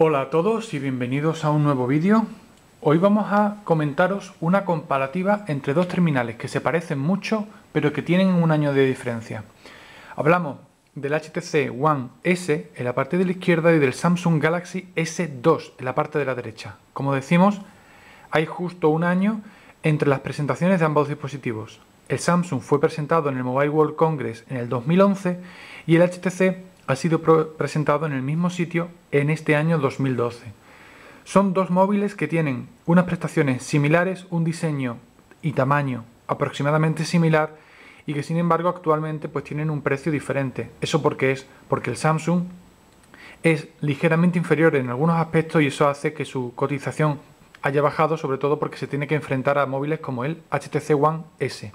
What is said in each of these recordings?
Hola a todos y bienvenidos a un nuevo vídeo. Hoy vamos a comentaros una comparativa entre dos terminales que se parecen mucho pero que tienen un año de diferencia. Hablamos del HTC One S en la parte de la izquierda y del Samsung Galaxy S2 en la parte de la derecha. Como decimos, hay justo un año entre las presentaciones de ambos dispositivos. El Samsung fue presentado en el Mobile World Congress en el 2011 y el HTC ha sido presentado en el mismo sitio en este año 2012. Son dos móviles que tienen unas prestaciones similares, un diseño y tamaño aproximadamente similar y que sin embargo actualmente pues tienen un precio diferente. Eso porque el Samsung es ligeramente inferior en algunos aspectos y eso hace que su cotización haya bajado, sobre todo porque se tiene que enfrentar a móviles como el HTC One S.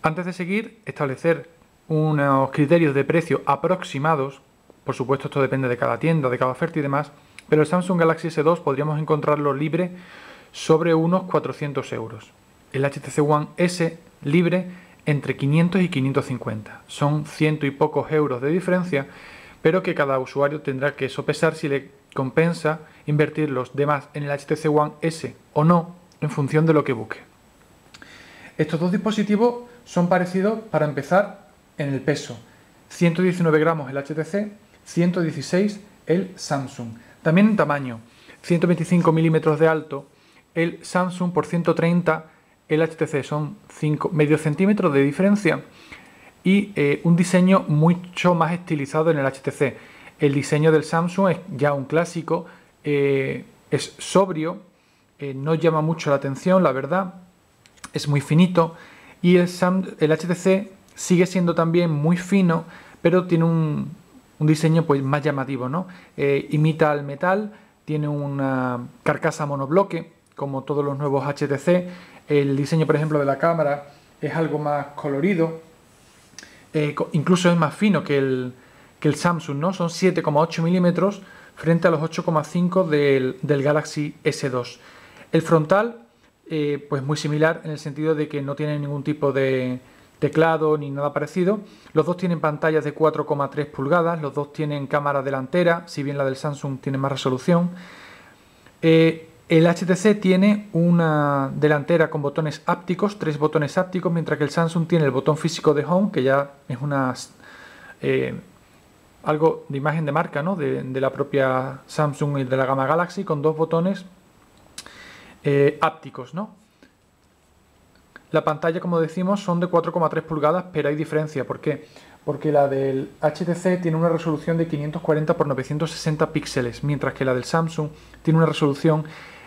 Antes de seguir, establecer unos criterios de precio aproximados, por supuesto esto depende de cada tienda, de cada oferta y demás, pero el Samsung Galaxy S2 podríamos encontrarlo libre sobre unos 400 euros. El HTC One S libre entre 500 y 550. Son ciento y pocos euros de diferencia, pero que cada usuario tendrá que sopesar si le compensa invertir los demás en el HTC One S o no, en función de lo que busque. Estos dos dispositivos son parecidos para empezar en el peso. 119 gramos el HTC, 116 el Samsung. También en tamaño, 125 milímetros de alto el Samsung por 130 el HTC. Son medio centímetros de diferencia y un diseño mucho más estilizado en el HTC. El diseño del Samsung es ya un clásico, es sobrio, no llama mucho la atención, la verdad, es muy finito y el HTC sigue siendo también muy fino, pero tiene un diseño pues más llamativo, ¿no? Imita el metal, tiene una carcasa monobloque, como todos los nuevos HTC. El diseño, por ejemplo, de la cámara es algo más colorido, incluso es más fino que el Samsung, ¿no? Son 7,8 milímetros frente a los 8,5 del Galaxy S2. El frontal, pues muy similar en el sentido de que no tiene ningún tipo de teclado ni nada parecido. Los dos tienen pantallas de 4,3 pulgadas, los dos tienen cámara delantera, si bien la del Samsung tiene más resolución. El HTC tiene una delantera con botones ápticos, 3 botones ápticos, mientras que el Samsung tiene el botón físico de Home, que ya es algo de imagen de marca, ¿no? de la propia Samsung y de la gama Galaxy, con 2 botones ápticos, ¿no? La pantalla, como decimos, son de 4,3 pulgadas, pero hay diferencia. ¿Por qué? Porque la del HTC tiene una resolución de 540 x 960 píxeles, mientras que la del Samsung tiene una resolución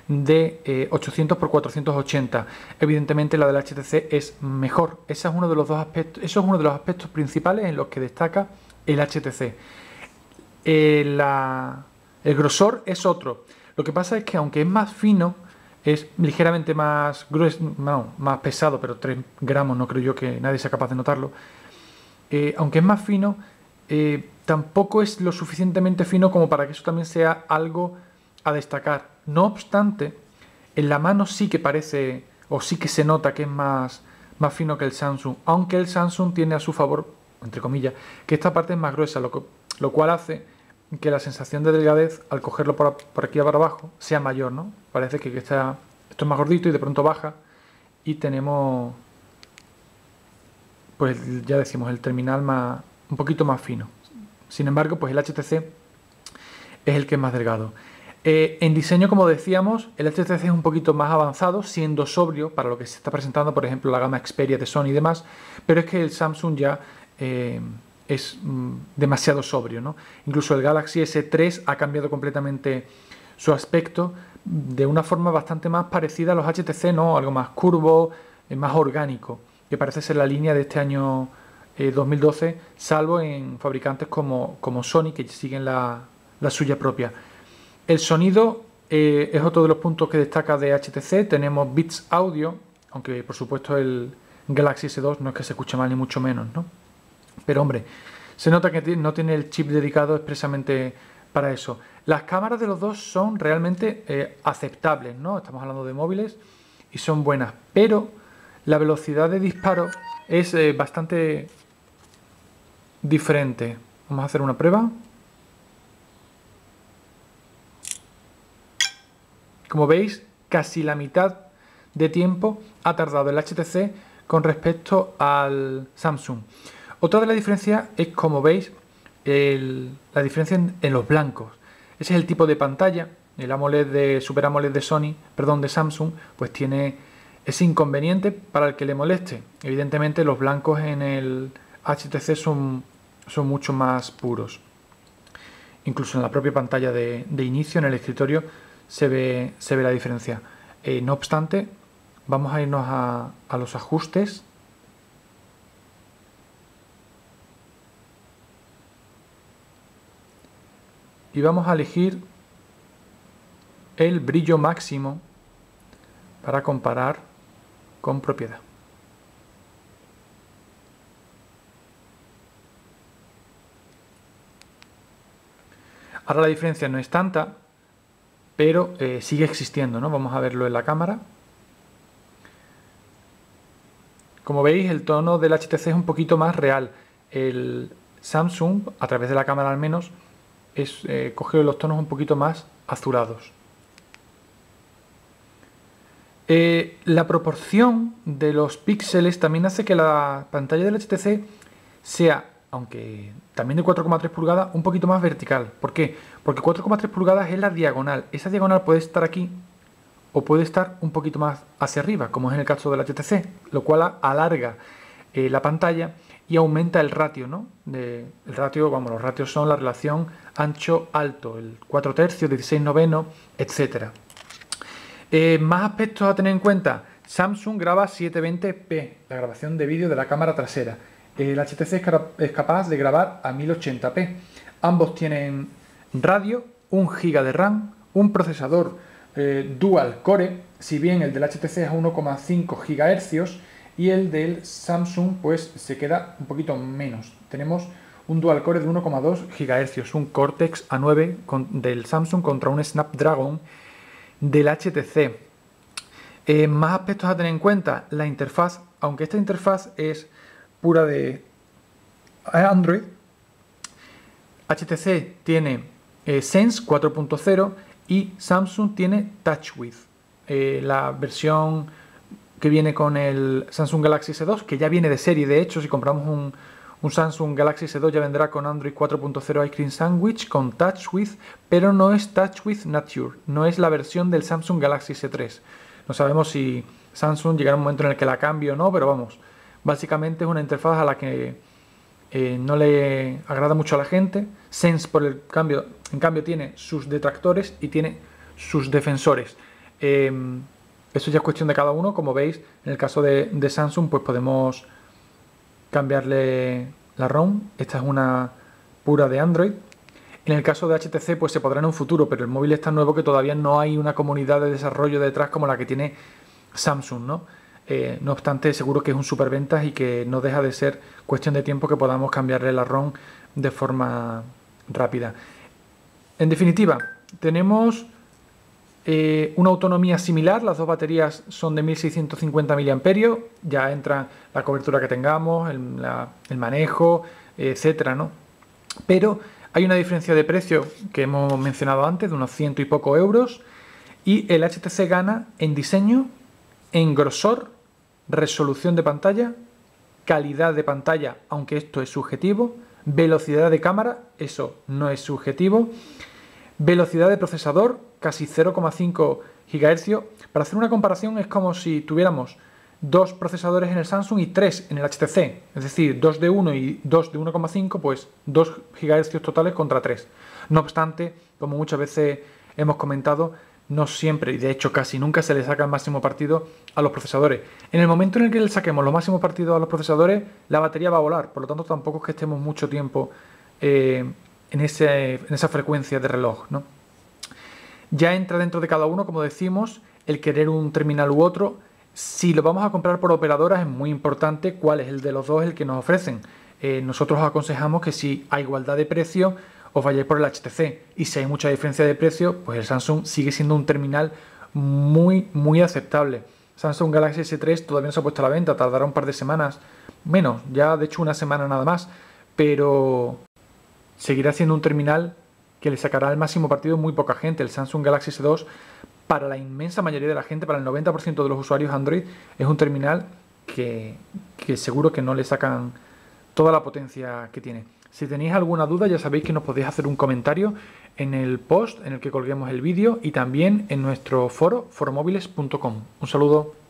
de 800 x 480. Evidentemente la del HTC es mejor. Ese es uno de los dos aspectos, eso es uno de los aspectos principales en los que destaca el HTC. El grosor es otro. Lo que pasa es que aunque es más fino, es ligeramente más grueso, no, más pesado, pero 3 gramos no creo yo que nadie sea capaz de notarlo. Aunque es más fino, tampoco es lo suficientemente fino como para que eso también sea algo a destacar. No obstante, en la mano sí que parece, o sí que se nota que es más fino que el Samsung, aunque el Samsung tiene a su favor, entre comillas, que esta parte es más gruesa, lo cual hace que la sensación de delgadez al cogerlo por aquí para abajo sea mayor, ¿no? Parece que esto es más gordito y de pronto baja y tenemos, pues ya decimos, el terminal un poquito más fino. Sin embargo, pues el HTC es el que es más delgado. En diseño, como decíamos, el HTC es un poquito más avanzado, siendo sobrio para lo que se está presentando, por ejemplo, la gama Xperia de Sony y demás, pero es que el Samsung ya es demasiado sobrio, ¿no? Incluso el Galaxy S3 ha cambiado completamente su aspecto de una forma bastante más parecida a los HTC, ¿no? Algo más curvo, más orgánico, que parece ser la línea de este año 2012, salvo en fabricantes como Sony, que siguen la suya propia. El sonido es otro de los puntos que destaca de HTC. Tenemos Beats Audio, aunque por supuesto el Galaxy S2 no es que se escuche mal ni mucho menos, ¿no? Pero hombre, se nota que no tiene el chip dedicado expresamente para eso. Las cámaras de los dos son realmente aceptables, ¿no? Estamos hablando de móviles y son buenas, pero la velocidad de disparo es bastante diferente. Vamos a hacer una prueba. Como veis, casi la mitad de tiempo ha tardado el HTC con respecto al Samsung. Otra de las diferencias es, como veis, la diferencia en los blancos. Ese es el tipo de pantalla. El AMOLED de Super AMOLED de Samsung, pues tiene ese inconveniente para el que le moleste. Evidentemente los blancos en el HTC son mucho más puros. Incluso en la propia pantalla de inicio, en el escritorio, se ve la diferencia. No obstante, vamos a irnos a los ajustes. Y vamos a elegir el brillo máximo para comparar con propiedad. Ahora la diferencia no es tanta, pero sigue existiendo, ¿no? Vamos a verlo en la cámara. Como veis, el tono del HTC es un poquito más real. El Samsung, a través de la cámara al menos, coge los tonos un poquito más azulados. La proporción de los píxeles también hace que la pantalla del HTC sea, aunque también de 4,3 pulgadas, un poquito más vertical. ¿Por qué? Porque 4,3 pulgadas es la diagonal. Esa diagonal puede estar aquí o puede estar un poquito más hacia arriba, como es en el caso del HTC, lo cual alarga la pantalla y aumenta el ratio, ¿no? El ratio, vamos, los ratios son la relación ancho-alto, el 4/3, 16/9, etc. Más aspectos a tener en cuenta. Samsung graba 720p, la grabación de vídeo de la cámara trasera. El HTC es capaz de grabar a 1080p. Ambos tienen radio, 1 GB de RAM, un procesador dual core, si bien el del HTC es a 1,5 GHz y el del Samsung pues se queda un poquito menos. Tenemos un dual core de 1,2 GHz, un Cortex A9 del Samsung contra un Snapdragon del HTC. Más aspectos a tener en cuenta. La interfaz, aunque esta interfaz es pura de Android, HTC tiene Sense 4.0 y Samsung tiene TouchWiz, la versión que viene con el Samsung Galaxy S2, que ya viene de serie. De hecho, si compramos un Samsung Galaxy S2 ya vendrá con Android 4.0 Ice Cream Sandwich, con TouchWiz, pero no es TouchWiz Nature, no es la versión del Samsung Galaxy S3. No sabemos si Samsung llegará un momento en el que la cambie o no, pero vamos, básicamente es una interfaz a la que no le agrada mucho a la gente. Sense, en cambio, tiene sus detractores y tiene sus defensores. Eso ya es cuestión de cada uno. Como veis, en el caso de Samsung, pues podemos cambiarle la ROM. Esta es una pura de Android. En el caso de HTC, pues se podrá en un futuro, pero el móvil es tan nuevo que todavía no hay una comunidad de desarrollo detrás como la que tiene Samsung, ¿no? No obstante, seguro que es un superventas y que no deja de ser cuestión de tiempo que podamos cambiarle la ROM de forma rápida. En definitiva, tenemos una autonomía similar. Las dos baterías son de 1650 mAh. Ya entra la cobertura que tengamos, el manejo, etcétera, ¿no? Pero hay una diferencia de precio que hemos mencionado antes, de unos 100 y poco euros, y el HTC gana en diseño, en grosor, resolución de pantalla, calidad de pantalla, aunque esto es subjetivo, velocidad de cámara, eso no es subjetivo, velocidad de procesador, casi 0,5 GHz. Para hacer una comparación es como si tuviéramos 2 procesadores en el Samsung y 3 en el HTC, es decir, 2 de 1 y 2 de 1,5, pues 2 GHz totales contra 3. No obstante, como muchas veces hemos comentado, no siempre, y de hecho casi nunca, se le saca el máximo partido a los procesadores. En el momento en el que le saquemos los máximos partidos a los procesadores, la batería va a volar, por lo tanto tampoco es que estemos mucho tiempo en esa frecuencia de reloj, ¿no? Ya entra dentro de cada uno, como decimos, el querer un terminal u otro. Si lo vamos a comprar por operadoras, es muy importante cuál es el de los dos el que nos ofrecen. Nosotros os aconsejamos que si hay igualdad de precio, os vayáis por el HTC, y si hay mucha diferencia de precio, pues el Samsung sigue siendo un terminal muy aceptable. Samsung Galaxy S3 todavía no se ha puesto a la venta, tardará un par de semanas, menos, ya de hecho una semana nada más, pero seguirá siendo un terminal que le sacará el máximo partido muy poca gente. El Samsung Galaxy S2 para la inmensa mayoría de la gente, para el 90% de los usuarios Android, es un terminal que seguro que no le sacan toda la potencia que tiene. Si tenéis alguna duda, ya sabéis que nos podéis hacer un comentario en el post en el que colguemos el vídeo y también en nuestro foro, foromoviles.com. Un saludo.